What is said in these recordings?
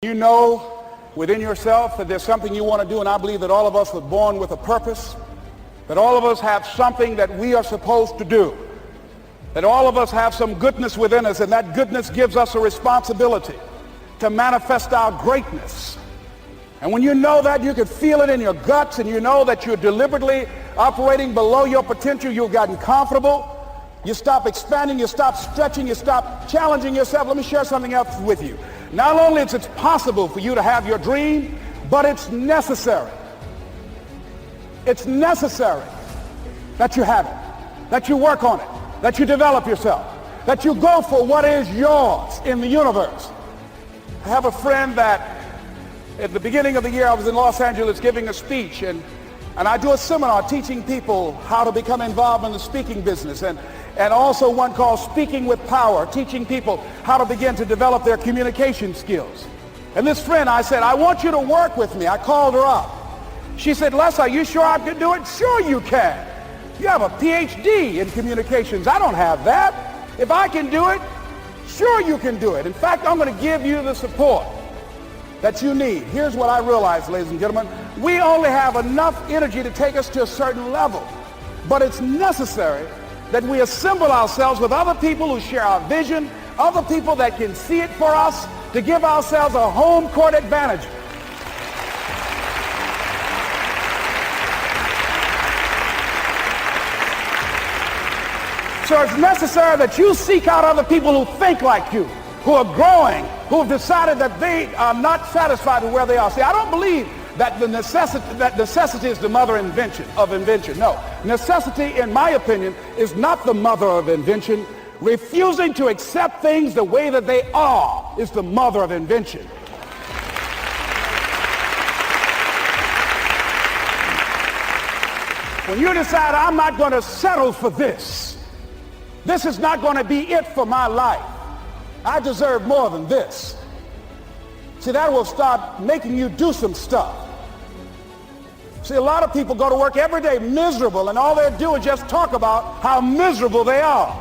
You know within yourself that there's something you want to do, and I believe that all of us were born with a purpose, that all of us have something that we are supposed to do, that all of us have some goodness within us, and that goodness gives us a responsibility to manifest our greatness. And when you know that, you can feel it in your guts, and you know that you're deliberately operating below your potential. You've gotten comfortable. You stop expanding, you stop stretching, you stop challenging yourself. Let me share something else with you. Not only is it possible for you to have your dream, but it's necessary. It's necessary that you have it, that you work on it, that you develop yourself, that you go for what is yours in the universe. I have a friend that at the beginning of the year I was in Los Angeles giving a speech, and I do a seminar teaching people how to become involved in the speaking business, and also one called Speaking with Power, teaching people how to begin to develop their communication skills. And this friend, I said, I want you to work with me. I called her up. She said, Les, are you sure I can do it? Sure you can. You have a PhD in communications. I don't have that. If I can do it, sure you can do it. In fact, I'm going to give you the support that you need. Here's what I realized, ladies and gentlemen. We only have enough energy to take us to a certain level, but it's necessary that we assemble ourselves with other people who share our vision, other people that can see it for us, to give ourselves a home court advantage. So it's necessary that you seek out other people who think like you, who are growing, who have decided that they are not satisfied with where they are. See, I don't believe that necessity is the mother of invention. No, necessity, in my opinion, is not the mother of invention. Refusing to accept things the way that they are is the mother of invention. When you decide, I'm not going to settle for this, this is not going to be it for my life, I deserve more than this. See, that will start making you do some stuff. See, a lot of people go to work every day miserable, and all they do is just talk about how miserable they are.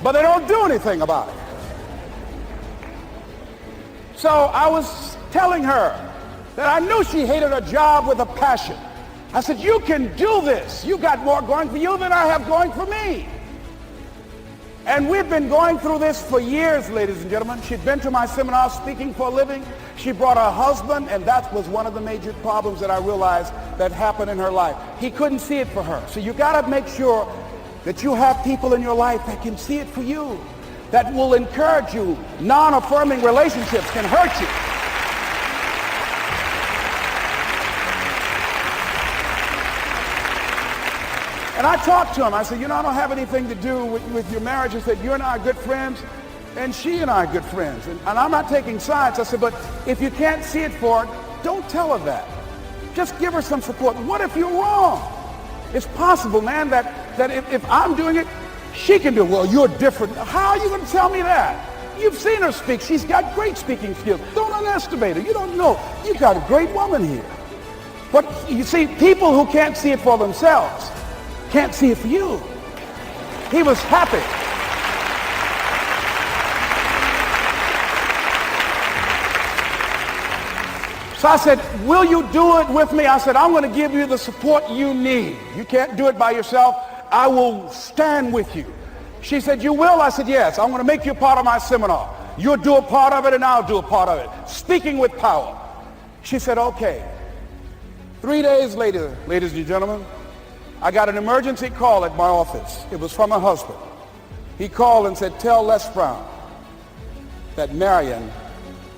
But they don't do anything about it. So I was telling her that I knew she hated her job with a passion. I said, you can do this. You got more going for you than I have going for me. And we've been going through this for years, ladies and gentlemen. She'd been to my seminar speaking for a living. She brought her husband, and that was one of the major problems that I realized that happened in her life. He couldn't see it for her. So you got to make sure that you have people in your life that can see it for you, that will encourage you. Non-affirming relationships can hurt you. And I talked to him. I said, you know, I don't have anything to do with your marriage. I said, you and I are good friends, and she and I are good friends. And I'm not taking sides. I said, but if you can't see it for her, don't tell her that. Just give her some support. What if you're wrong? It's possible, man, that if I'm doing it, she can do it. Well, you're different. How are you going to tell me that? You've seen her speak. She's got great speaking skills. Don't underestimate her. You don't know. You got a great woman here. But you see, people who can't see it for themselves can't see it for you. He was happy. So I said, will you do it with me? I said, I'm going to give you the support you need. You can't do it by yourself. I will stand with you. She said, you will? I said, yes. I'm going to make you a part of my seminar. You'll do a part of it, and I'll do a part of it. Speaking with Power. She said, okay. 3 days later, ladies and gentlemen, I got an emergency call at my office. It was from her husband. He called and said, tell Les Brown that Marion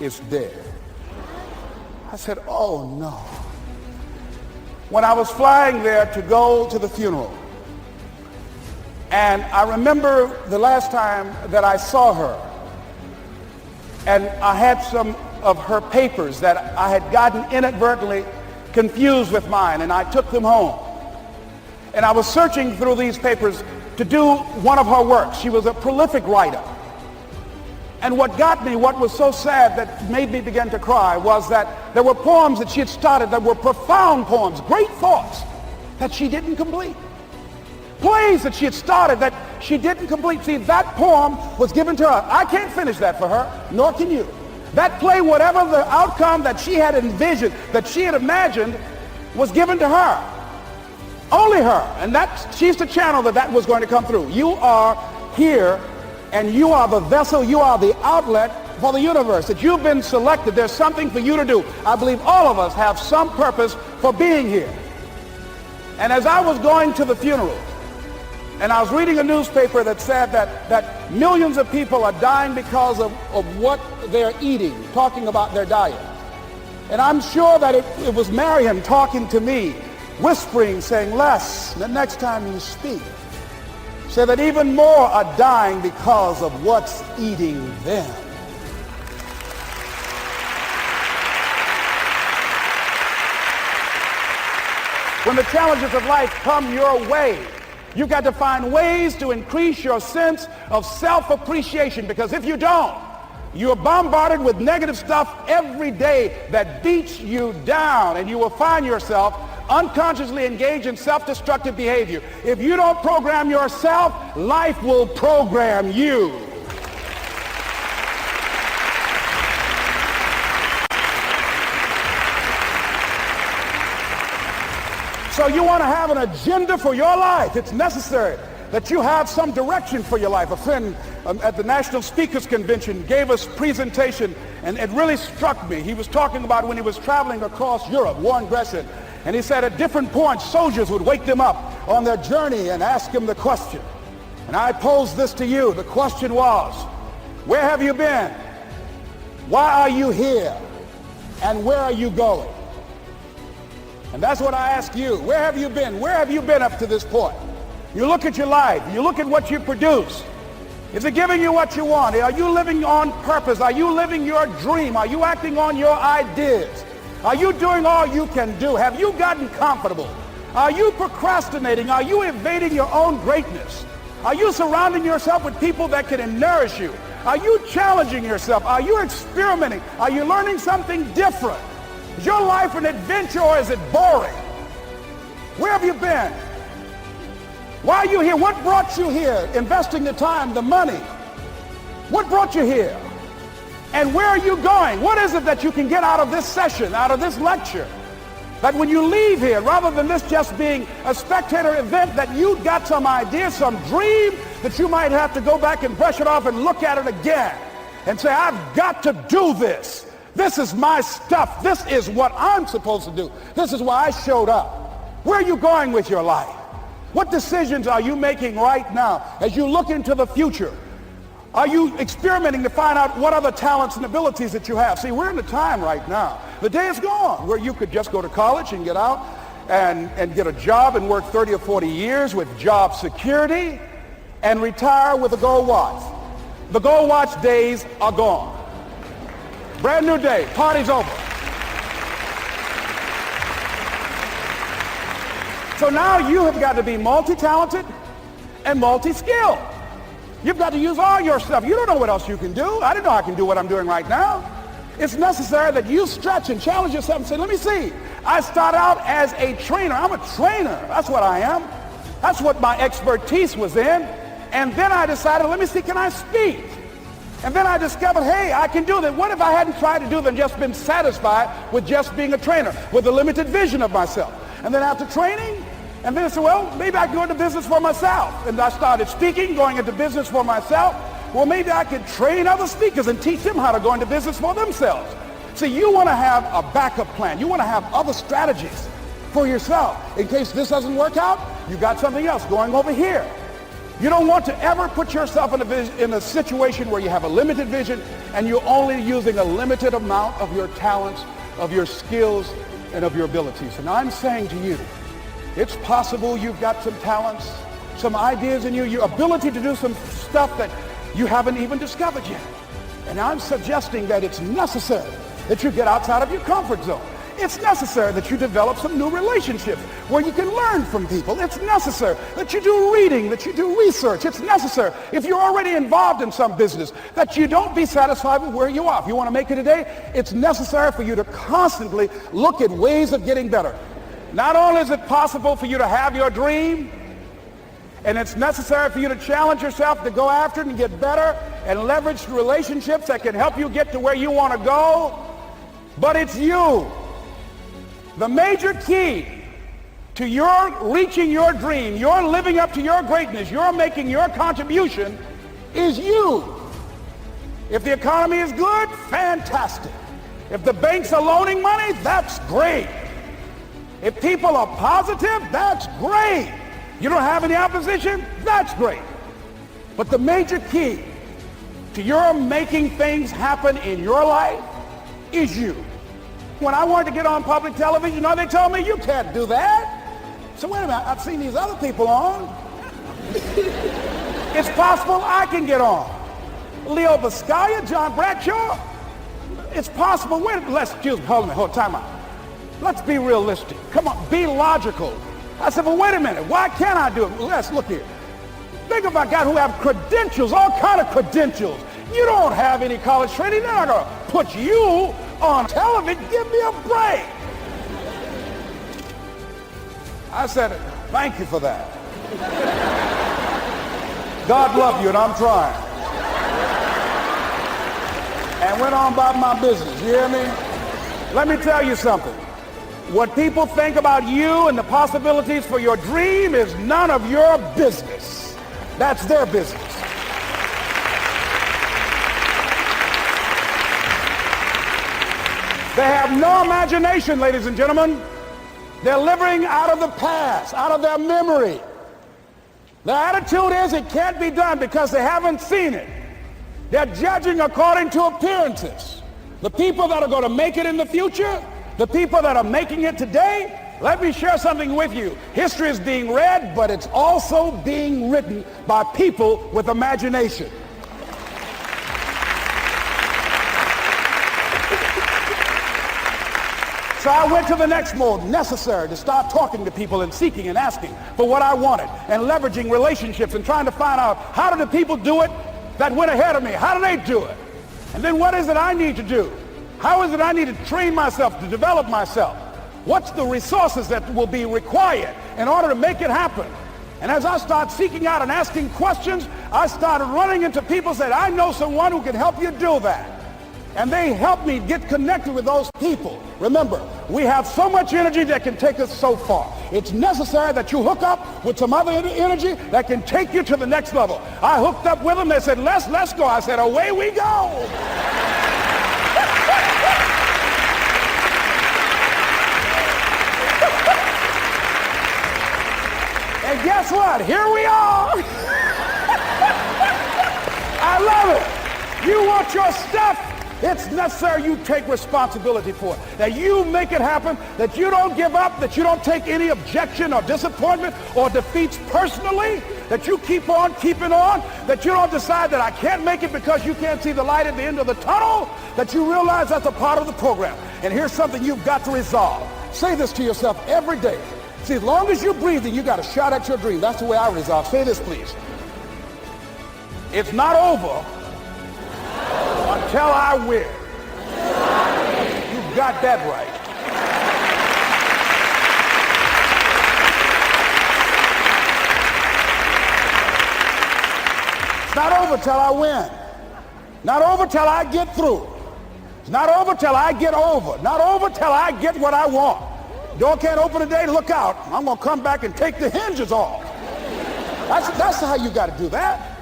is dead. I said, oh no. When I was flying there to go to the funeral, and I remember the last time that I saw her, and I had some of her papers that I had gotten inadvertently confused with mine, and I took them home. And I was searching through these papers to do one of her works. She was a prolific writer. And what got me, what was so sad that made me begin to cry, was that there were poems that she had started that were profound poems, great thoughts that she didn't complete. Plays that she had started that she didn't complete. See, that poem was given to her. I can't finish that for her, nor can you. That play, whatever the outcome that she had envisioned, that she had imagined, was given to her. Only her. And she's the channel that was going to come through. You are here, and you are the vessel, you are the outlet for the universe. That you've been selected. There's something for you to do. I believe all of us have some purpose for being here. And as I was going to the funeral, and I was reading a newspaper that said that millions of people are dying because of what they're eating, talking about their diet. And I'm sure that it was Marion talking to me, whispering, saying, Les, the next time you speak, say that even more are dying because of what's eating them. When the challenges of life come your way, you've got to find ways to increase your sense of self-appreciation, because if you don't, you're bombarded with negative stuff every day that beats you down, and you will find yourself unconsciously engaged in self-destructive behavior. If you don't program yourself, life will program you. So you want to have an agenda for your life. It's necessary that you have some direction for your life. A friend at the National Speakers Convention gave us a presentation, and it really struck me. He was talking about when he was traveling across Europe, Warren Gresham, and he said at different points, soldiers would wake them up on their journey and ask him the question. And I posed this to you. The question was, where have you been? Why are you here? And where are you going? And that's what I ask you. Where have you been? Where have you been up to this point? You look at your life. You look at what you produce. Is it giving you what you want? Are you living on purpose? Are you living your dream? Are you acting on your ideas? Are you doing all you can do? Have you gotten comfortable? Are you procrastinating? Are you evading your own greatness? Are you surrounding yourself with people that can nourish you? Are you challenging yourself? Are you experimenting? Are you learning something different? Is your life an adventure, or is it boring? Where have you been? Why are you here? What brought you here? Investing the time, the money. What brought you here? And where are you going? What is it that you can get out of this session, out of this lecture? That when you leave here, rather than this just being a spectator event, that you got some idea, some dream, that you might have to go back and brush it off and look at it again and say, I've got to do this. This is my stuff. This is what I'm supposed to do. This is why I showed up. Where are you going with your life? What decisions are you making right now as you look into the future? Are you experimenting to find out what other talents and abilities that you have? See, we're in a time right now. The day is gone where you could just go to college and get out and get a job and work 30 or 40 years with job security and retire with a gold watch. The gold watch days are gone. Brand new day. Party's over. So now you have got to be multi-talented and multi-skilled. You've got to use all your stuff. You don't know what else you can do. I didn't know I can do what I'm doing right now. It's necessary that you stretch and challenge yourself and say, let me see. I start out as a trainer. I'm a trainer. That's what I am. That's what my expertise was in. And then I decided, let me see, can I speak? And then I discovered, hey, I can do that. What if I hadn't tried to do that and just been satisfied with just being a trainer, with a limited vision of myself? And then after training, and then I said, well, maybe I can go into business for myself. And I started speaking, going into business for myself. Well, maybe I could train other speakers and teach them how to go into business for themselves. See, you want to have a backup plan. You want to have other strategies for yourself. In case this doesn't work out, you got something else going over here. You don't want to ever put yourself in a situation where you have a limited vision and you're only using a limited amount of your talents, of your skills, and of your abilities. And I'm saying to you, it's possible you've got some talents, some ideas in you, your ability to do some stuff that you haven't even discovered yet. And I'm suggesting that it's necessary that you get outside of your comfort zone. It's necessary that you develop some new relationships where you can learn from people. It's necessary that you do reading, that you do research. It's necessary, if you're already involved in some business, that you don't be satisfied with where you are. If you want to make it today, it's necessary for you to constantly look at ways of getting better. Not only is it possible for you to have your dream, and it's necessary for you to challenge yourself to go after it and get better, and leveraged relationships that can help you get to where you want to go, but it's you. The major key to your reaching your dream, your living up to your greatness, your making your contribution is you. If the economy is good, fantastic. If the banks are loaning money, that's great. If people are positive, that's great. You don't have any opposition, that's great. But the major key to your making things happen in your life is you. When I wanted to get on public television, you know, they told me, you can't do that. So wait a minute, I've seen these other people on. It's possible I can get on. Leo Vizcaya, John Bradshaw. It's possible. Hold time out. Let's be realistic. Come on, be logical. I said, well, wait a minute. Why can't I do it? Let's look here. Think about guys who have credentials, all kind of credentials. You don't have any college training. They're not going to put you on television. Give me a break. I said, thank you for that. God love you, and I'm trying. And went on about my business, you hear me? Let me tell you something. What people think about you and the possibilities for your dream is none of your business. That's their business. They have no imagination, ladies and gentlemen. They're living out of the past, out of their memory. Their attitude is it can't be done because they haven't seen it. They're judging according to appearances. The people that are going to make it in the future, the people that are making it today, let me share something with you. History is being read, but it's also being written by people with imagination. So I went to the next mode, necessary, to start talking to people and seeking and asking for what I wanted and leveraging relationships and trying to find out how do the people do it that went ahead of me? How do they do it? And then what is it I need to do? How is it I need to train myself, to develop myself? What's the resources that will be required in order to make it happen? And as I start seeking out and asking questions, I started running into people who said, I know someone who can help you do that. And they helped me get connected with those people. Remember, we have so much energy that can take us so far. It's necessary that you hook up with some other energy that can take you to the next level. I hooked up with them. They said, let's go. I said, away we go. And guess what? Here we are. I love it. You want your stuff? It's necessary you take responsibility for it, that you make it happen, that you don't give up, that you don't take any objection or disappointment or defeats personally, that you keep on keeping on, that you don't decide that I can't make it because you can't see the light at the end of the tunnel, that you realize that's a part of the program. And here's something you've got to resolve. Say this to yourself every day. See, as long as you're breathing, you got a shot at your dream. That's the way I resolve. Say this, please. It's not over until I win. You got that right. It's not over till I win. Not over till I get through. It's not over till I get over. Not over till I get what I want. Door can't open today, look out. I'm going to come back and take the hinges off. That's how you got to do that.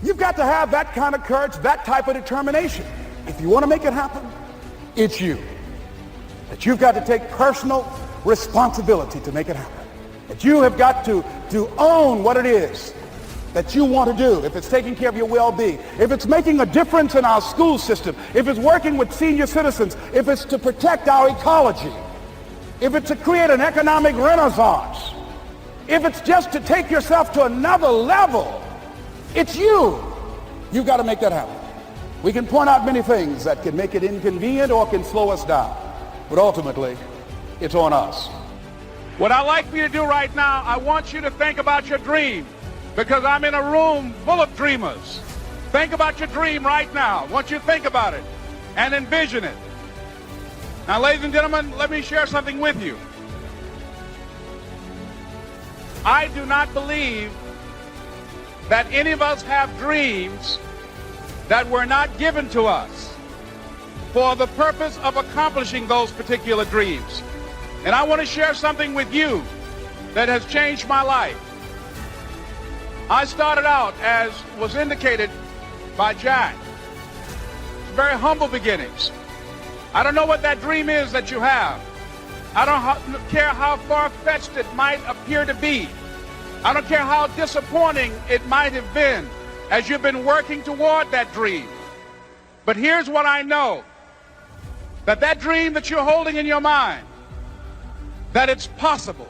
You've got to have that kind of courage, that type of determination. If you want to make it happen, it's you. That you've got to take personal responsibility to make it happen. That you have got to own what it is that you want to do. If it's taking care of your well-being, if it's making a difference in our school system, if it's working with senior citizens, if it's to protect our ecology, if it's to create an economic renaissance, if it's just to take yourself to another level, it's you. You've got to make that happen. We can point out many things that can make it inconvenient or can slow us down, but ultimately, it's on us. What I'd like for you to do right now, I want you to think about your dream, because I'm in a room full of dreamers. Think about your dream right now. I want you to think about it and envision it. Now, ladies and gentlemen, let me share something with you. I do not believe that any of us have dreams that were not given to us for the purpose of accomplishing those particular dreams. And I want to share something with you that has changed my life. I started out, as was indicated by Jack, very humble beginnings. I don't know what that dream is that you have. I don't care how far-fetched it might appear to be. I don't care how disappointing it might have been as you've been working toward that dream. But here's what I know, that that dream that you're holding in your mind, that it's possible.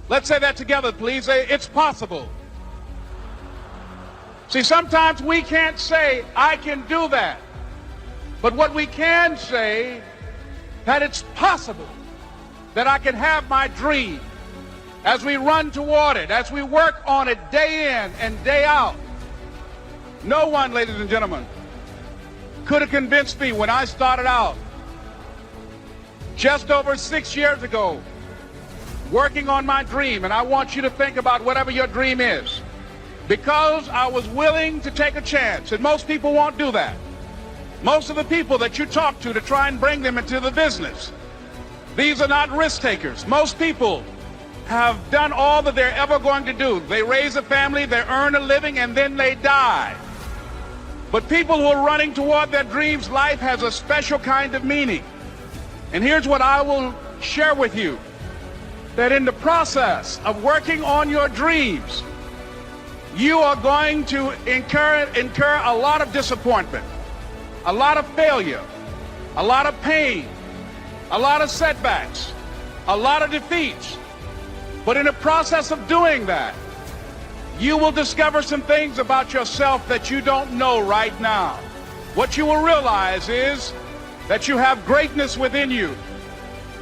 Let's say that together, please. Say, it's possible. See, sometimes we can't say, I can do that. But what we can say, that it's possible that I can have my dream as we run toward it, as we work on it day in and day out. No one, ladies and gentlemen, could have convinced me when I started out just over 6 years ago working on my dream. And I want you to think about whatever your dream is, because I was willing to take a chance. And most people won't do that. Most of the people that you talk to try and bring them into the business, these are not risk takers. Most people have done all that they're ever going to do. They raise a family, they earn a living, and then they die. But people who are running toward their dreams, life has a special kind of meaning. And here's what I will share with you, that in the process of working on your dreams, you are going to incur a lot of disappointment, a lot of failure, a lot of pain, a lot of setbacks, a lot of defeats. But in the process of doing that, you will discover some things about yourself that you don't know right now. What you will realize is that you have greatness within you.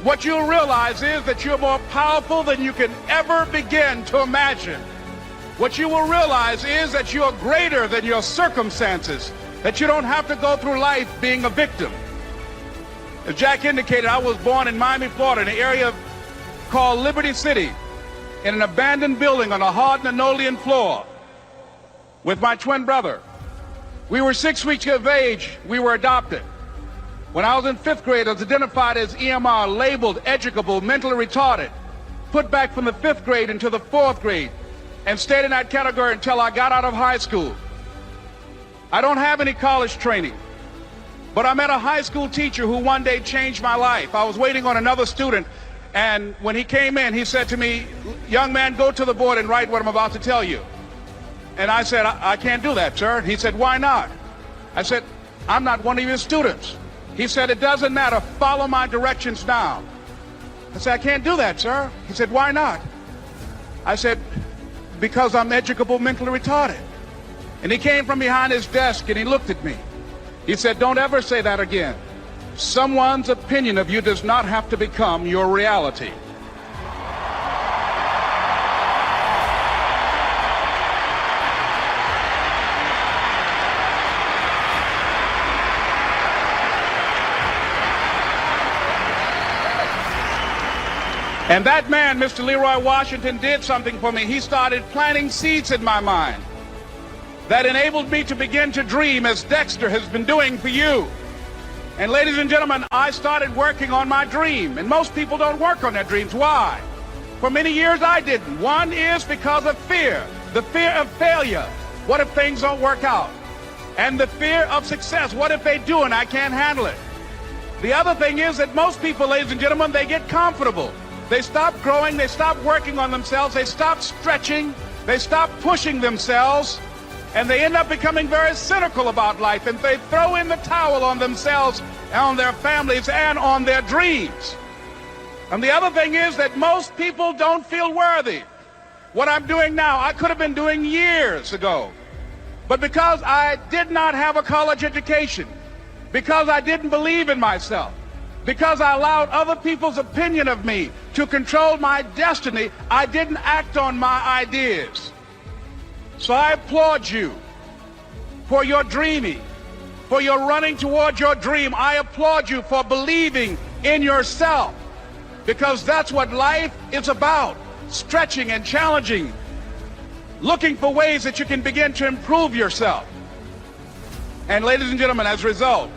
What you'll realize is that you're more powerful than you can ever begin to imagine. What you will realize is that you're greater than your circumstances, that you don't have to go through life being a victim. As Jack indicated, I was born in Miami, Florida, in an area called Liberty City, in an abandoned building on a hard linoleum floor with my twin brother. We were 6 weeks of age. We were adopted. When I was in 5th grade, I was identified as EMR, labeled educable, mentally retarded, put back from the 5th grade into the 4th grade, and stayed in that category until I got out of high school. I don't have any college training, but I met a high school teacher who one day changed my life. I was waiting on another student, and when he came in, he said to me, young man, go to the board and write what I'm about to tell you. And I said, I can't do that, sir. He said, why not? I said, I'm not one of your students. He said, it doesn't matter. Follow my directions now. I said, I can't do that, sir. He said, why not? I said, because I'm educable, mentally retarded. And he came from behind his desk and he looked at me. He said, don't ever say that again. Someone's opinion of you does not have to become your reality. And that man, Mr. Leroy Washington, did something for me. He started planting seeds in my mind that enabled me to begin to dream, as Dexter has been doing for you. And ladies and gentlemen, I started working on my dream. And most people don't work on their dreams. Why? For many years I didn't. One is because of fear. The fear of failure. What if things don't work out? And the fear of success. What if they do and I can't handle it? The other thing is that most people, ladies and gentlemen, they get comfortable. They stop growing, they stop working on themselves, they stop stretching, they stop pushing themselves, and they end up becoming very cynical about life, and they throw in the towel on themselves, on their families, and on their dreams. And the other thing is that most people don't feel worthy. What I'm doing now, I could have been doing years ago. But because I did not have a college education, because I didn't believe in myself, because I allowed other people's opinion of me to control my destiny, I didn't act on my ideas. So I applaud you for your dreaming, for your running toward your dream. I applaud you for believing in yourself, because that's what life is about, stretching and challenging, looking for ways that you can begin to improve yourself. And ladies and gentlemen, as a result,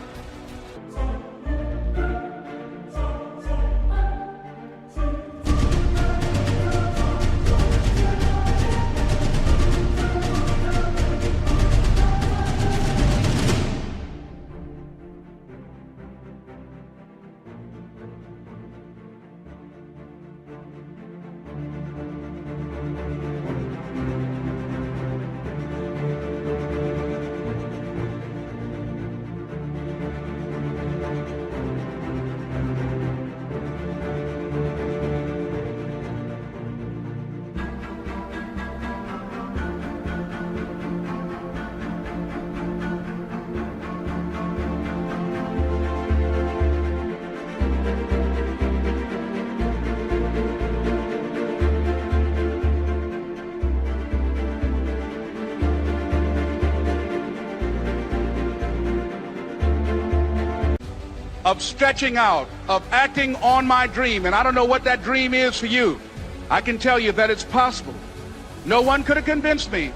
of stretching out, of acting on my dream, and I don't know what that dream is for you. I can tell you that it's possible. No one could have convinced me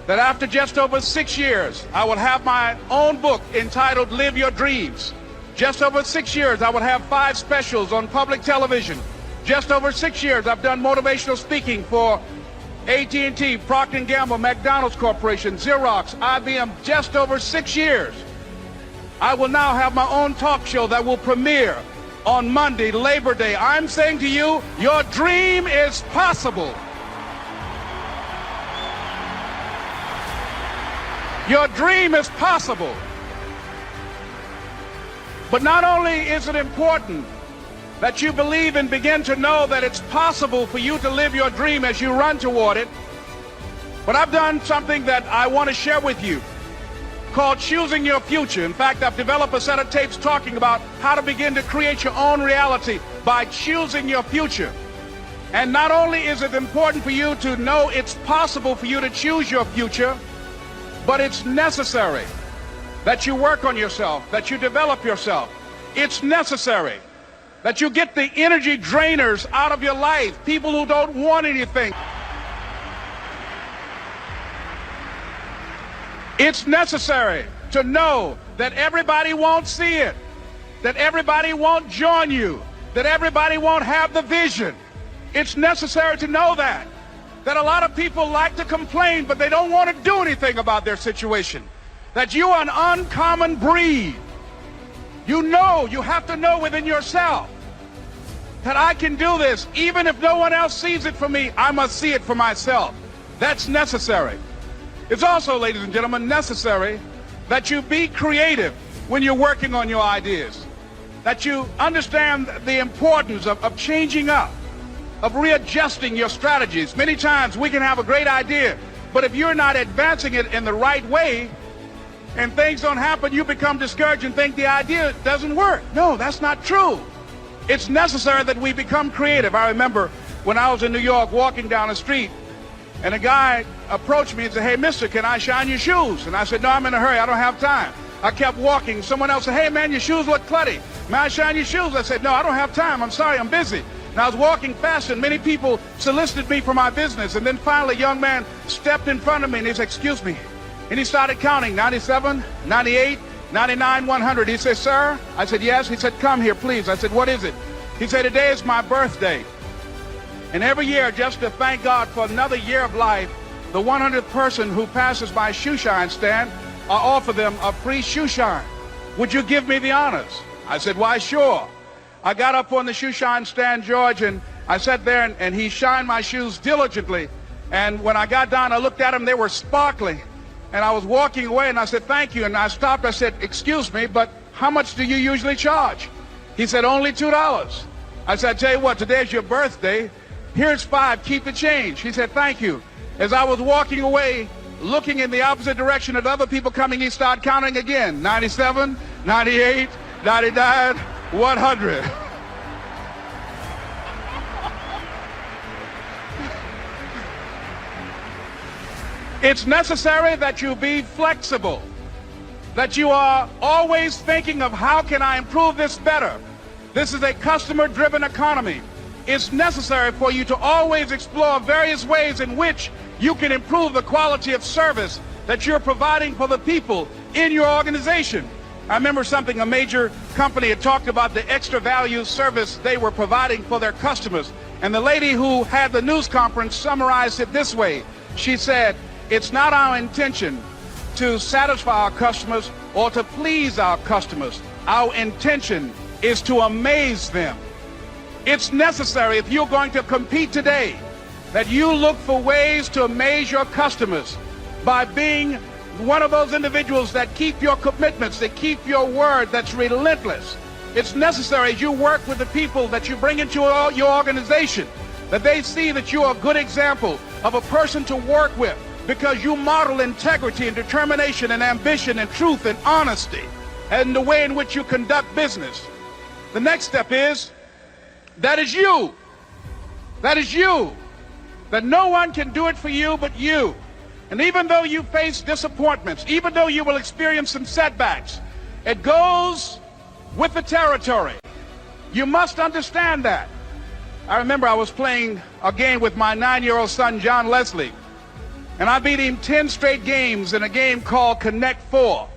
that after just over 6 years, I would have my own book entitled Live Your Dreams. Just over 6 years, I would have 5 specials on public television. Just over 6 years, I've done motivational speaking for AT&T, Procter & Gamble, McDonald's Corporation, Xerox, IBM. Just over 6 years. I will now have my own talk show that will premiere on Monday, Labor Day. I'm saying to you, your dream is possible. Your dream is possible. But not only is it important that you believe and begin to know that it's possible for you to live your dream as you run toward it, but I've done something that I want to share with you called Choosing Your Future. In fact, I've developed a set of tapes talking about how to begin to create your own reality by choosing your future. And not only is it important for you to know it's possible for you to choose your future, but it's necessary that you work on yourself, that you develop yourself. It's necessary that you get the energy drainers out of your life, people who don't want anything. It's necessary to know that everybody won't see it, that everybody won't join you, that everybody won't have the vision. It's necessary to know that a lot of people like to complain, but they don't want to do anything about their situation, that you are an uncommon breed. You know, you have to know within yourself that I can do this. Even if no one else sees it for me, I must see it for myself. That's necessary. It's also, ladies and gentlemen, necessary that you be creative when you're working on your ideas, that you understand the importance of changing up, of readjusting your strategies. Many times we can have a great idea, but if you're not advancing it in the right way and things don't happen, you become discouraged and think the idea doesn't work. No, that's not true. It's necessary that we become creative. I remember when I was in New York walking down the street, and a guy approached me and said, "Hey, mister, can I shine your shoes?" And I said, "No, I'm in a hurry. I don't have time." I kept walking. Someone else said, "Hey, man, your shoes look clutty. May I shine your shoes?" I said, "No, I don't have time. I'm sorry, I'm busy." And I was walking fast, and many people solicited me for my business. And then finally, a young man stepped in front of me, and he said, "Excuse me." And he started counting, 97, 98, 99, 100. He said, "Sir?" I said, "Yes." He said, "Come here, please." I said, "What is it?" He said, "Today is my birthday. And every year, just to thank God for another year of life, the 100th person who passes my shoe shine stand, I offer them a free shoe shine. Would you give me the honors?" I said, "Why, sure." I got up on the shoe shine stand, George, and I sat there, and he shined my shoes diligently. And when I got down, I looked at them, they were sparkling. And I was walking away, and I said, "Thank you." And I stopped, I said, "Excuse me, but how much do you usually charge?" He said, "Only $2. I said, "I tell you what, today's your birthday. Here's $5, keep the change." He said, "Thank you." As I was walking away, looking in the opposite direction at other people coming, he started counting again. 97, 98, 99, 100. It's necessary that you be flexible, that you are always thinking of how can I improve this better. This is a customer-driven economy. It's necessary for you to always explore various ways in which you can improve the quality of service that you're providing for the people in your organization. I remember something, a major company had talked about the extra value service they were providing for their customers. And the lady who had the news conference summarized it this way. She said, it's not our intention to satisfy our customers or to please our customers. Our intention is to amaze them. It's necessary, if you're going to compete today, that you look for ways to amaze your customers by being one of those individuals that keep your commitments, that keep your word, that's relentless. It's necessary as you work with the people that you bring into your organization, that they see that you are a good example of a person to work with, because you model integrity and determination and ambition and truth and honesty and the way in which you conduct business. The next step is, that is you. That is you. That no one can do it for you but you. And even though you face disappointments, even though you will experience some setbacks, it goes with the territory. You must understand that. I remember I was playing a game with my 9-year-old son, John Leslie, and I beat him 10 straight games in a game called Connect 4.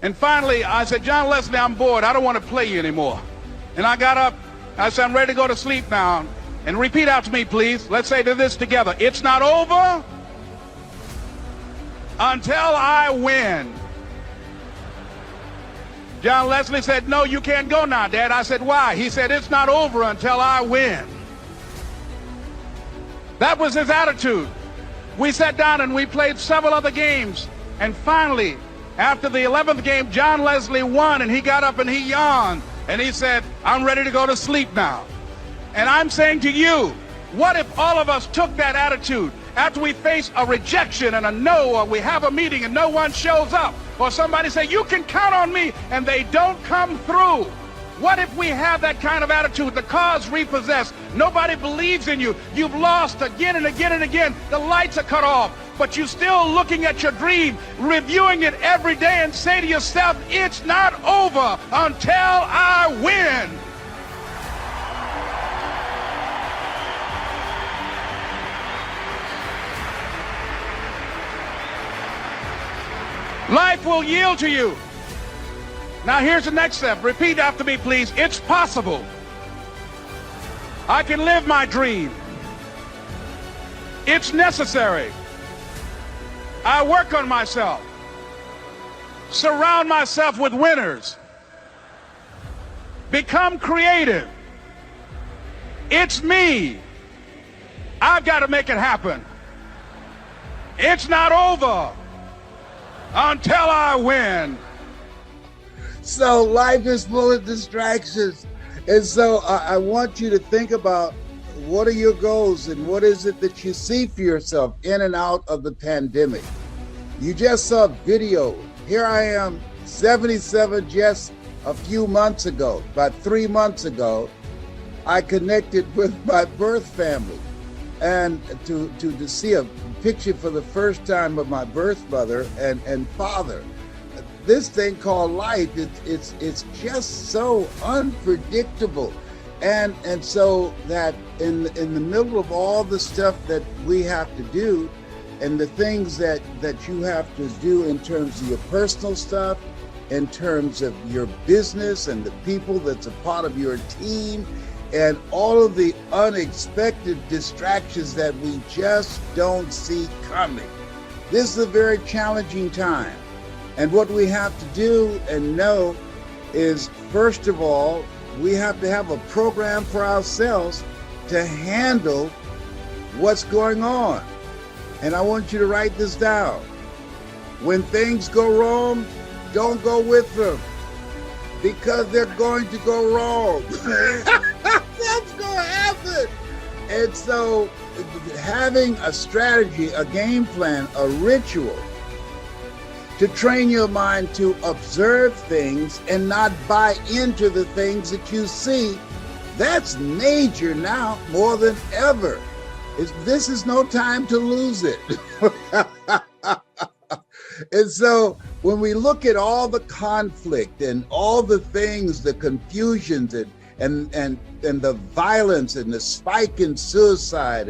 And finally, I said, John Leslie, I'm bored. I don't want to play you anymore. And I got up. I said, I'm ready to go to sleep now. And repeat out to me, please. Let's say this together. It's not over until I win. John Leslie said, no, you can't go now, Dad. I said, why? He said, it's not over until I win. That was his attitude. We sat down and we played several other games. And finally, after the 11th game, John Leslie won, and he got up and he yawned. And he said, I'm ready to go to sleep now. And I'm saying to you, what if all of us took that attitude after we face a rejection and a no, or we have a meeting and no one shows up, or somebody say, you can count on me, and they don't come through? What if we have that kind of attitude? The car's repossessed. Nobody believes in you. You've lost again and again and again. The lights are cut off, but you're still looking at your dream, reviewing it every day, and say to yourself, it's not over until I win. Life will yield to you. Now here's the next step. Repeat after me, please. It's possible. I can live my dream. It's necessary. I work on myself. Surround myself with winners. Become creative. It's me. I've got to make it happen. It's not over until I win. So life is full of distractions. And so I want you to think about, what are your goals and what is it that you see for yourself in and out of the pandemic? You just saw video. Here I am, 77, just a few months ago, about 3 months ago, I connected with my birth family. And to see a picture for the first time of my birth mother and father. This thing called life, it's just so unpredictable. And so that in the middle of all the stuff that we have to do, and the things that you have to do in terms of your personal stuff, in terms of your business and the people that's a part of your team, and all of the unexpected distractions that we just don't see coming. This is a very challenging time. And what we have to do and know is, first of all, we have to have a program for ourselves to handle what's going on. And I want you to write this down. When things go wrong, don't go with them, because they're going to go wrong. That's going to happen. And so having a strategy, a game plan, a ritual to train your mind to observe things and not buy into the things that you see, that's major now more than ever. This is no time to lose it. And so when we look at all the conflict and all the things, the confusions and the violence and the spike in suicide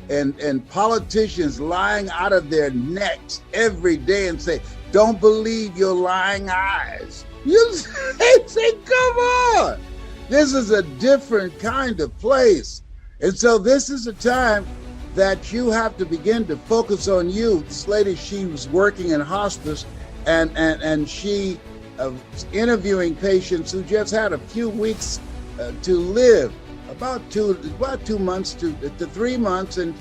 and politicians lying out of their necks every day and say, don't believe your lying eyes. You say, come on. This is a different kind of place. And so this is a time that you have to begin to focus on you. This lady, she was working in hospice and she was interviewing patients who just had a few weeks to live, about 2 months to 3 months. And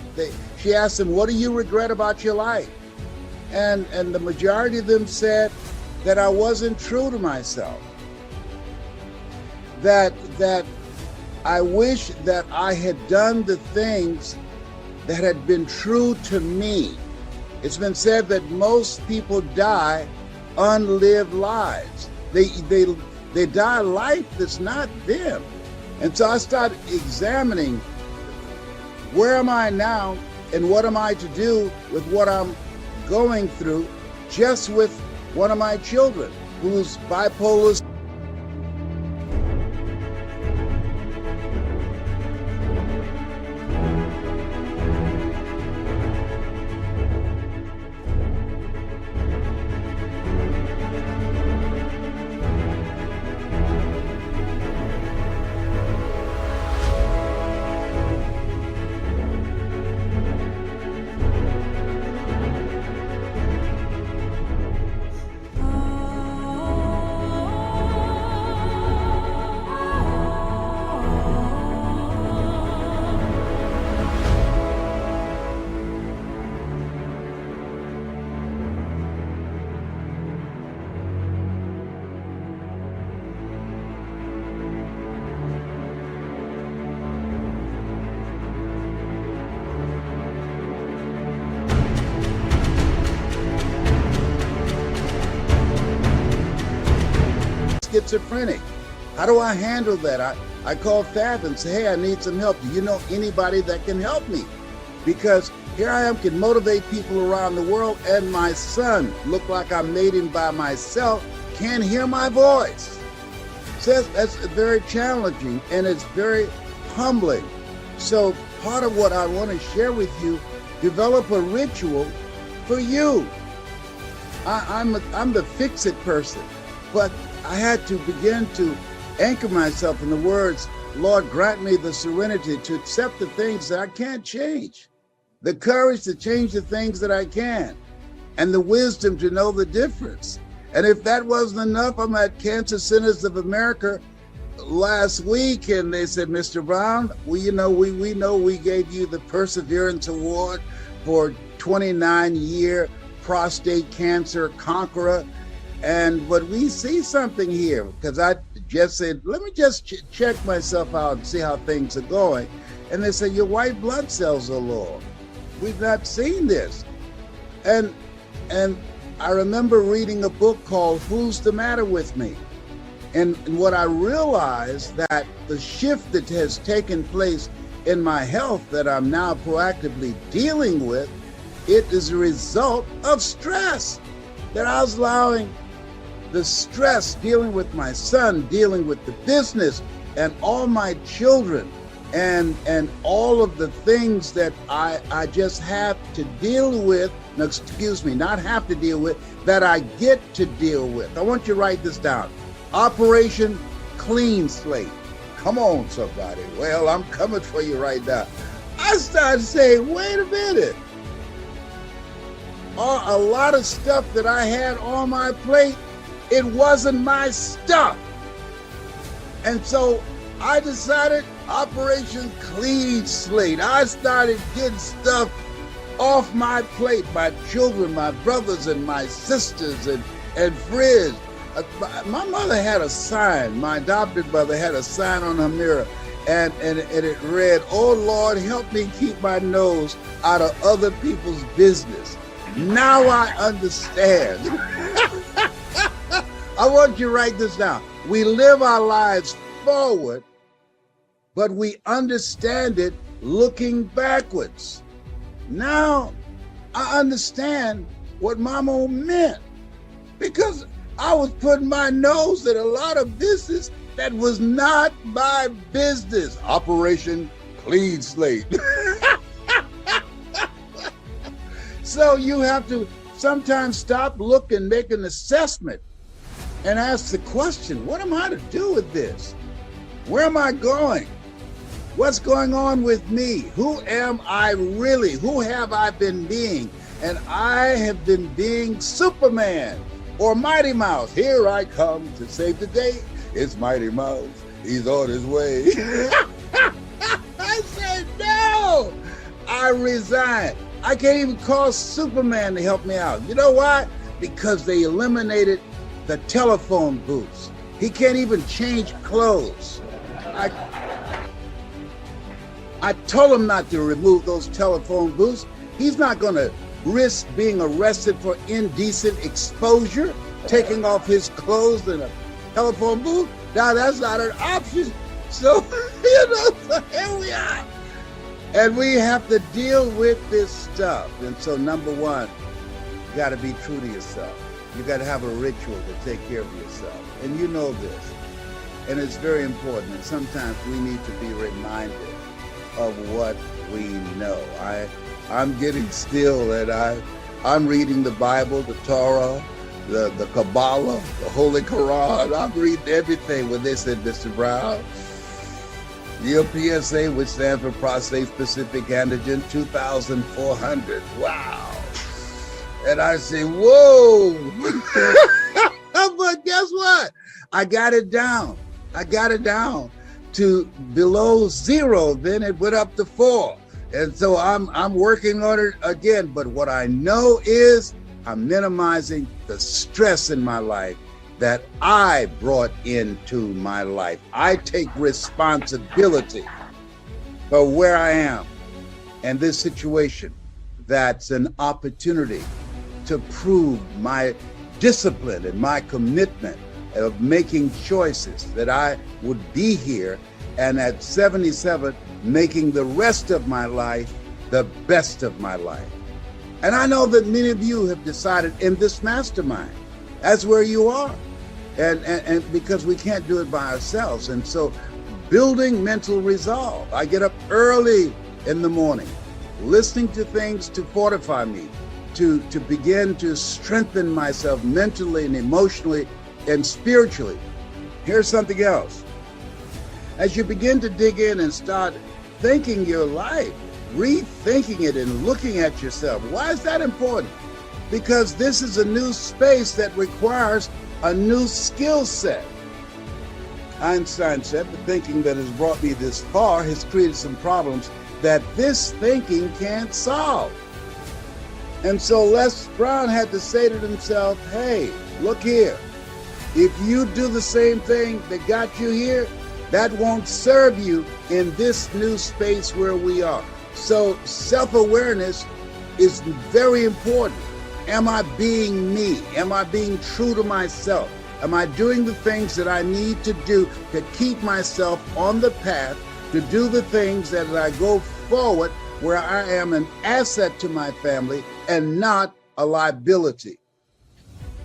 she asked them, what do you regret about your life? And the majority of them said that I wasn't true to myself. That I wish that I had done the things that had been true to me. It's been said that most people die unlived lives. They die a life that's not them. And so I started examining, where am I now and what am I to do with what I'm going through, just with one of my children who's bipolar. Schizophrenic. How do I handle that? I call Fab and say, hey, I need some help. Do you know anybody that can help me? Because here I am, can motivate people around the world, and my son, look like I made him by myself, can't hear my voice. So that's very challenging, and it's very humbling. So part of what I want to share with you, develop a ritual for you. I'm the fix-it person, but I had to begin to anchor myself in the words, Lord, grant me the serenity to accept the things that I can't change, the courage to change the things that I can, and the wisdom to know the difference. And if that wasn't enough, I'm at Cancer Centers of America last week, and they said, Mr. Brown, we know we gave you the Perseverance Award for 29-year prostate cancer conqueror. But we see something here, because I just said, let me just check myself out and see how things are going. And they said, your white blood cells are low. We've not seen this. And I remember reading a book called Who's the Matter with Me? And what I realized, that the shift that has taken place in my health that I'm now proactively dealing with, it is a result of stress. That I was allowing the stress, dealing with my son, dealing with the business and all my children, and all of the things that I just have to deal with, no, excuse me, not have to deal with, that I get to deal with. I want you to write this down. Operation Clean Slate. Come on, somebody. Well, I'm coming for you right now. I started saying, wait a minute. A lot of stuff that I had on my plate, it wasn't my stuff. And so I decided Operation Clean Slate. I started getting stuff off my plate, my children, my brothers and my sisters and friends. My mother had a sign, my adopted mother had a sign on her mirror, and it read, oh Lord, help me keep my nose out of other people's business. Now I understand. I want you to write this down. We live our lives forward, but we understand it looking backwards. Now I understand what Mama meant, because I was putting my nose in a lot of business that was not my business. Operation Clean Slate. So you have to sometimes stop, look, and make an assessment and ask the question, what am I to do with this? Where am I going? What's going on with me? Who am I really? Who have I been being? And I have been being Superman or Mighty Mouse. Here I come to save the day. It's Mighty Mouse. He's on his way. I said, no, I resign. I can't even call Superman to help me out. You know why? Because they eliminated the telephone booths. He can't even change clothes. I told him not to remove those telephone booths. He's not going to risk being arrested for indecent exposure, taking off his clothes in a telephone booth. Now that's not an option. So, so here we are. And we have to deal with this stuff. And so number one, you got to be true to yourself. You got to have a ritual to take care of yourself. And you know this. And it's very important. And sometimes we need to be reminded of what we know. I'm getting still, and I'm reading the Bible, the Torah, the Kabbalah, the Holy Quran. I'm reading everything when they said, Mr. Brown, your PSA, which stands for prostate specific antigen 2,400. Wow. And I say, whoa. But guess what? I got it down. To below 0, then it went up to 4. And so I'm working on it again. But what I know is I'm minimizing the stress in my life that I brought into my life. I take responsibility for where I am and this situation. That's an opportunity to prove my discipline and my commitment of making choices that I would be here, and at 77, making the rest of my life the best of my life. And I know that many of you have decided in this mastermind, that's where you are. And because we can't do it by ourselves. And so building mental resolve. I get up early in the morning, listening to things to fortify me, to begin to strengthen myself mentally and emotionally and spiritually. Here's something else. As you begin to dig in and start thinking your life, rethinking it and looking at yourself, why is that important? Because this is a new space that requires a new skill set. Einstein said, the thinking that has brought me this far has created some problems that this thinking can't solve. And so Les Brown had to say to himself, hey, look here. If you do the same thing that got you here, that won't serve you in this new space where we are. So self-awareness is very important. Am I being me? Am I being true to myself? Am I doing the things that I need to do to keep myself on the path to do the things that I go forward where I am an asset to my family and not a liability?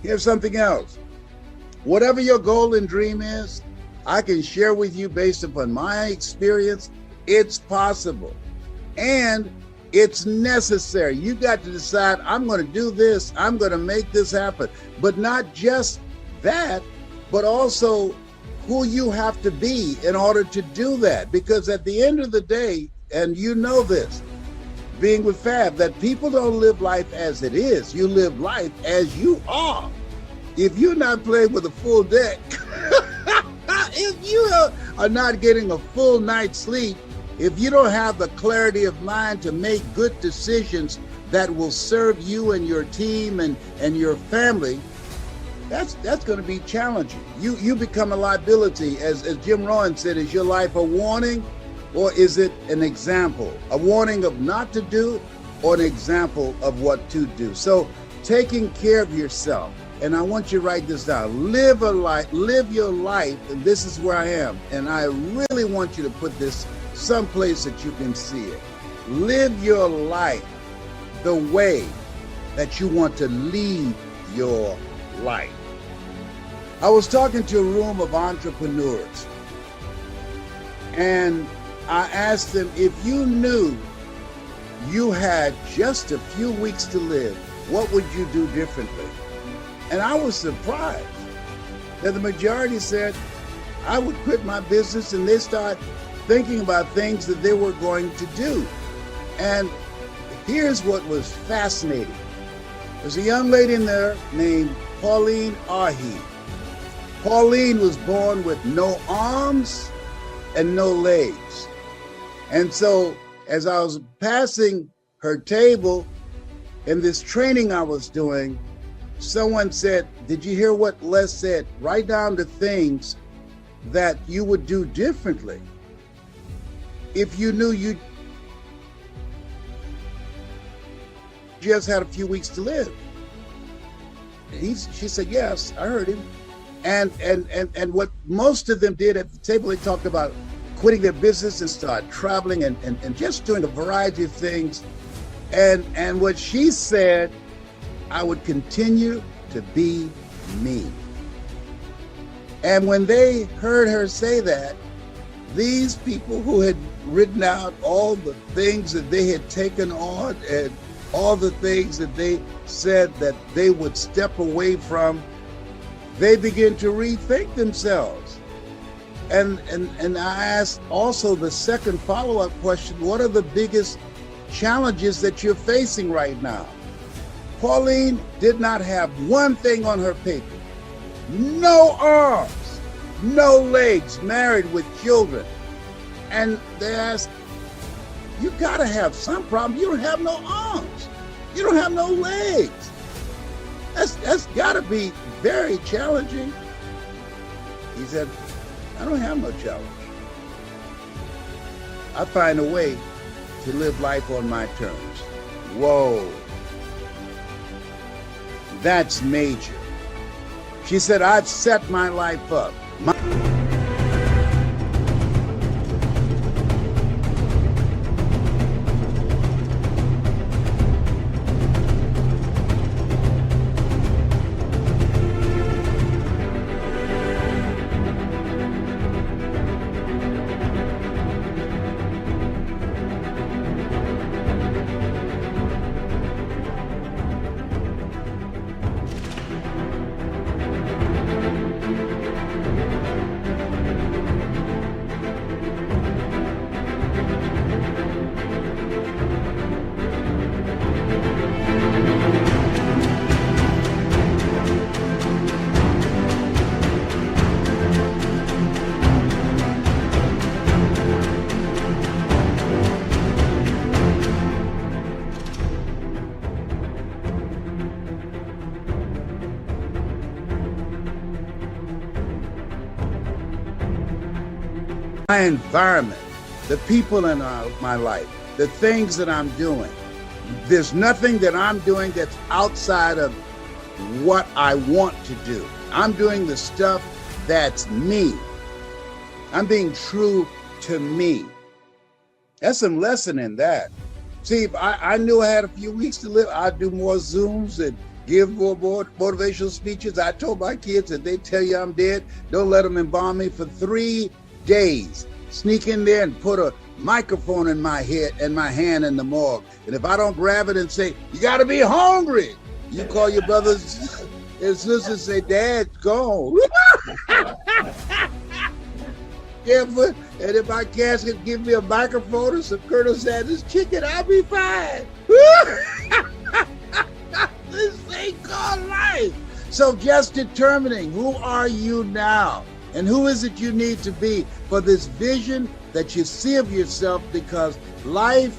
Here's something else. Whatever your goal and dream is, I can share with you based upon my experience, it's possible and it's necessary. You got to decide, I'm going to do this, I'm going to make this happen. But not just that, but also who you have to be in order to do that. Because at the end of the day, and you know this, being with Fab, that people don't live life as it is. You live life as you are. If you're not playing with a full deck, if you are not getting a full night's sleep, if you don't have the clarity of mind to make good decisions that will serve you and your team and your family, that's going to be challenging. You become a liability. As Jim Rohn said, is your life a warning or is it an example? A warning of not to do or an example of what to do? So taking care of yourself. And I want you to write this down. Live your life, and this is where I am. And I really want you to put this someplace that you can see it. Live your life the way that you want to lead your life. I was talking to a room of entrepreneurs, and I asked them, if you knew you had just a few weeks to live, what would you do differently? And I was surprised that the majority said, I would quit my business, and they start thinking about things that they were going to do. And here's what was fascinating. There's a young lady in there named Pauline Ahi. Pauline was born with no arms and no legs. And so as I was passing her table in this training I was doing, someone said, did you hear what Les said? Write down the things that you would do differently if you knew you just had a few weeks to live. She said, yes, I heard him. And what most of them did at the table, they talked about quitting their business and start traveling and just doing a variety of things. And what she said, I would continue to be me. And when they heard her say that, these people who had written out all the things that they had taken on and all the things that they said that they would step away from, they begin to rethink themselves. And I asked also the second follow-up question, what are the biggest challenges that you're facing right now? Pauline did not have one thing on her paper. No arms, no legs, married with children. And they asked, you gotta have some problem. You don't have no arms. You don't have no legs. That's gotta be very challenging. He said, I don't have no challenge. I find a way to live life on my terms. Whoa. That's major. She said, I've set my life up. My environment, the people in my life, the things that I'm doing. There's nothing that I'm doing that's outside of what I want to do. I'm doing the stuff that's me. I'm being true to me. That's some lesson in that. See, if I knew I had a few weeks to live, I'd do more Zooms and give more motivational speeches. I told my kids that they tell you I'm dead, don't let them embalm me for 3 days. Sneak in there and put a microphone in my head and my hand in the morgue. And if I don't grab it and say, you gotta be hungry, you call your brothers and sisters and say, Dad's gone. Yeah, but, and if my casket give me a microphone and some Colonel Sanders chicken, I'll be fine. This thing called life. So just determining who are you now? And who is it you need to be for this vision that you see of yourself, because life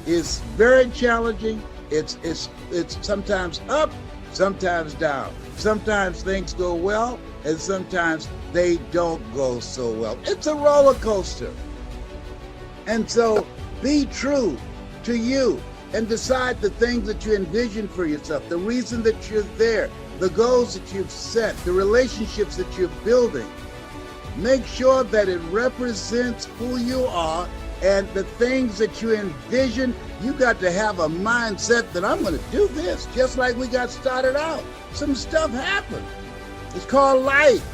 is very challenging. It's sometimes up, sometimes down. Sometimes things go well, and sometimes they don't go so well. It's a roller coaster. And so be true to you and decide the things that you envision for yourself, the reason that you're there, the goals that you've set, the relationships that you're building. Make sure that it represents who you are and the things that you envision. You got to have a mindset that I'm going to do this, just like we got started out. Some stuff happened. It's called life.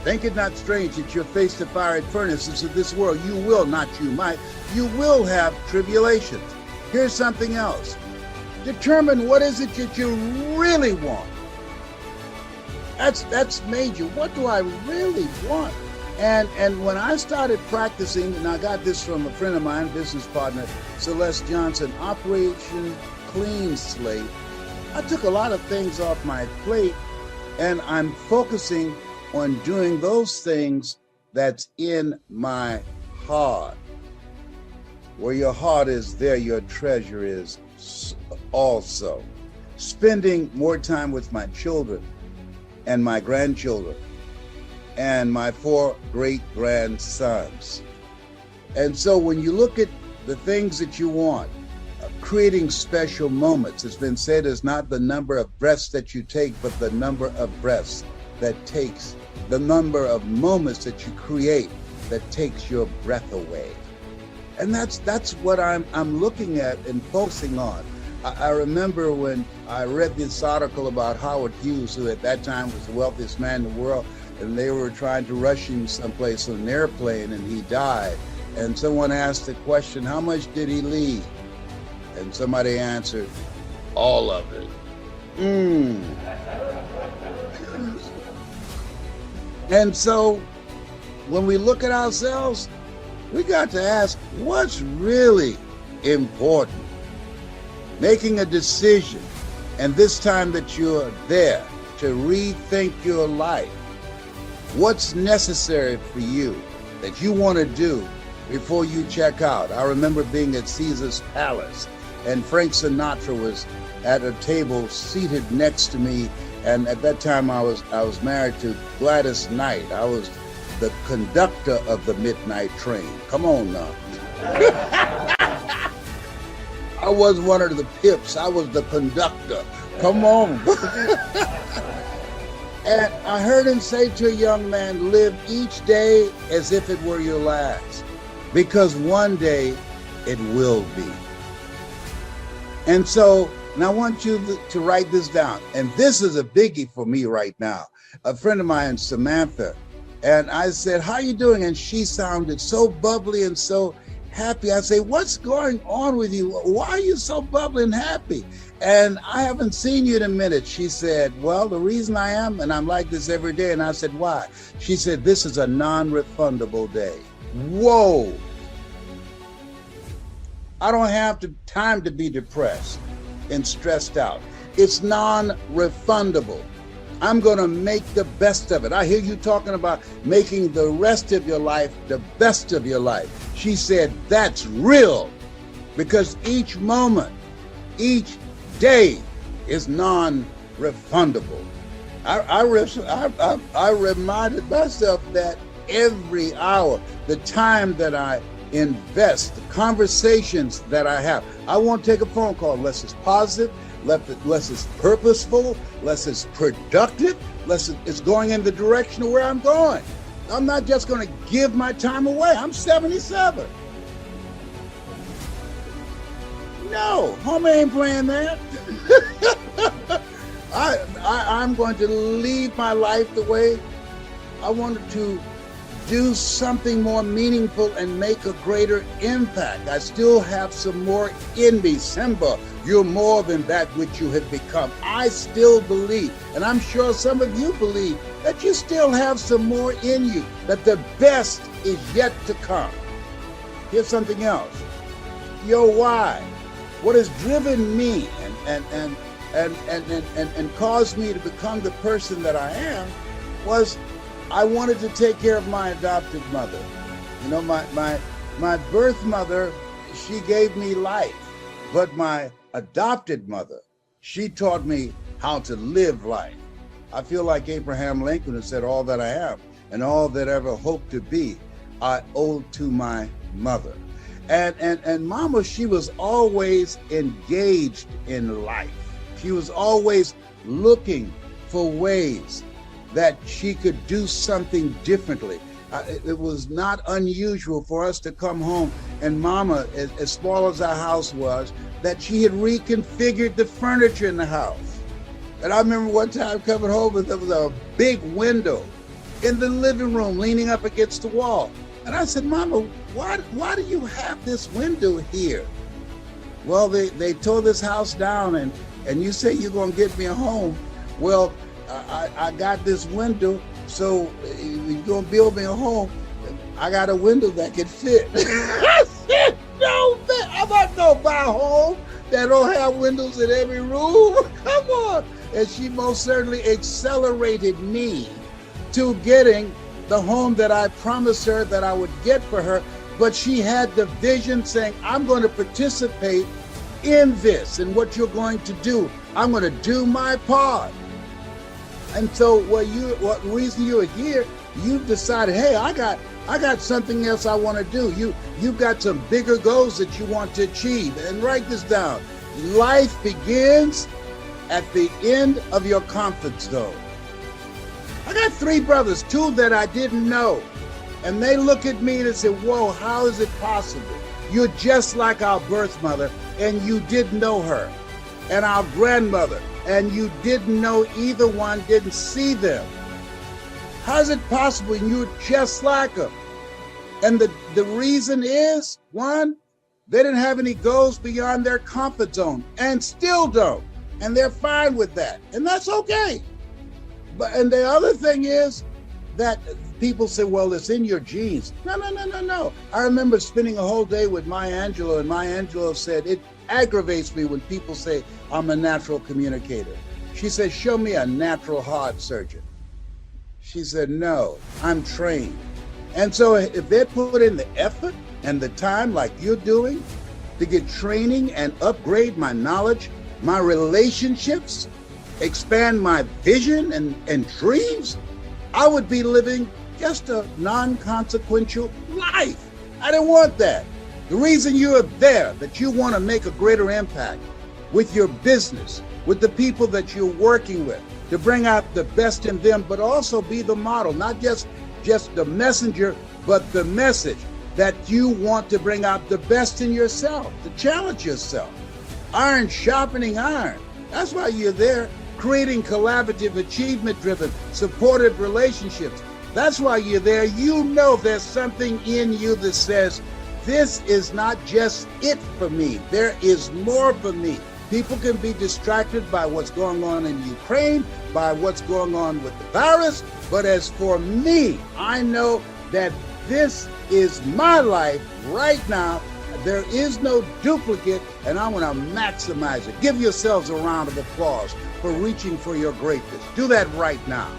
Think it not strange that you're faced the fiery furnaces of this world. You will, not you might. You will have tribulations. Here's something else. Determine what is it that you really want. That's major. What do I really want? And when I started practicing, and I got this from a friend of mine, business partner, Celeste Johnson, Operation Clean Slate, I took a lot of things off my plate, and I'm focusing on doing those things that's in my heart. Where your heart is, there your treasure is also. Spending more time with my children and my grandchildren and my 4 great-grandsons. And so when you look at the things that you want, creating special moments, it's been said, is not the number of breaths that you take, but the number of breaths that takes, the number of moments that you create that takes your breath away. And that's what I'm looking at and focusing on. I remember when I read this article about Howard Hughes, who at that time was the wealthiest man in the world, and they were trying to rush him someplace on an airplane, and he died. And someone asked the question, how much did he leave? And somebody answered, all of it. And so when we look at ourselves, we got to ask, what's really important? Making a decision, and this time that you're there, to rethink your life. What's necessary for you that you want to do before you check out? I remember being at Caesar's Palace, and Frank Sinatra was at a table seated next to me, and at that time I was married to Gladys Knight. I was the conductor of the midnight train. Come on now. I was one of the pips. I was the conductor. Come on. And I heard him say to a young man, live each day as if it were your last, because one day it will be. And so, and I want you to write this down. And this is a biggie for me right now. A friend of mine, Samantha, and I said, how you doing? And she sounded so bubbly and so happy. I say, what's going on with you? Why are you so bubbly and happy? And I haven't seen you in a minute. She said, well, the reason I am, and I'm like this every day. And I said, why? She said, this is a non-refundable day. Whoa. I don't have time to be depressed and stressed out. It's non-refundable. I'm going to make the best of it. I hear you talking about making the rest of your life the best of your life. She said, that's real, because each moment, each day is non-refundable. I reminded myself that every hour, the time that I invest, the conversations that I have. I won't take a phone call unless it's positive, less it's purposeful, less it's productive, less it's going in the direction of where I'm going. I'm not just going to give my time away. I'm 77. No, homie ain't playing that. I'm going to lead my life the way I wanted to do something more meaningful and make a greater impact. I still have some more in me. Simba, you're more than that which you have become. I still believe, and I'm sure some of you believe, that you still have some more in you, that the best is yet to come. Here's something else. Your why. What has driven me and caused me to become the person that I am was I wanted to take care of my adopted mother. You know, my birth mother, she gave me life, but my adopted mother, she taught me how to live life. I feel like Abraham Lincoln, who said, all that I have and all that I ever hope to be, I owe to my mother. And Mama, she was always engaged in life. She was always looking for ways that she could do something differently. It was not unusual for us to come home and Mama, as small as our house was, that she had reconfigured the furniture in the house. And I remember one time coming home and there was a big window in the living room leaning up against the wall. And I said, Mama, why do you have this window here? Well, they tore this house down, and you say you're going to get me a home. Well, I got this window, so you're going to build me a home. I got a window that can fit. I said, no, man, I'm not going to buy a home that don't have windows in every room. Come on. And she most certainly accelerated me to getting the home that I promised her that I would get for her. But she had the vision saying, I'm going to participate in this and what you're going to do. I'm going to do my part. And so what reason you're here, you've decided, hey, I got something else I want to do. You've got some bigger goals that you want to achieve. And write this down. Life begins at the end of your comfort zone. I got 3 brothers, 2 that I didn't know. And they look at me and say, whoa, how is it possible? You're just like our birth mother, and you didn't know her. And our grandmother, and you didn't know either one, didn't see them. How is it possible? And you're just like them. And the reason is, one, they didn't have any goals beyond their comfort zone, and still don't. And they're fine with that. And that's okay. And the other thing is that people say, well, it's in your genes. No. I remember spending a whole day with Maya Angelou, and Maya Angelou said, it aggravates me when people say I'm a natural communicator. She said, show me a natural heart surgeon. She said, no, I'm trained. And so if they put in the effort and the time like you're doing to get training and upgrade my knowledge, my relationships, expand my vision and dreams, I would be living just a non-consequential life. I didn't want that. The reason you are there, that you want to make a greater impact with your business, with the people that you're working with, to bring out the best in them, but also be the model, not just the messenger, but the message that you want to bring out the best in yourself, to challenge yourself. Iron sharpening iron. That's why you're there, creating collaborative, achievement-driven, supportive relationships. That's why you're there. You know there's something in you that says, this is not just it for me. There is more for me. People can be distracted by what's going on in Ukraine, by what's going on with the virus. But as for me, I know that this is my life right now. There is no duplicate, and I want to maximize it. Give yourselves a round of applause for reaching for your greatness. Do that right now.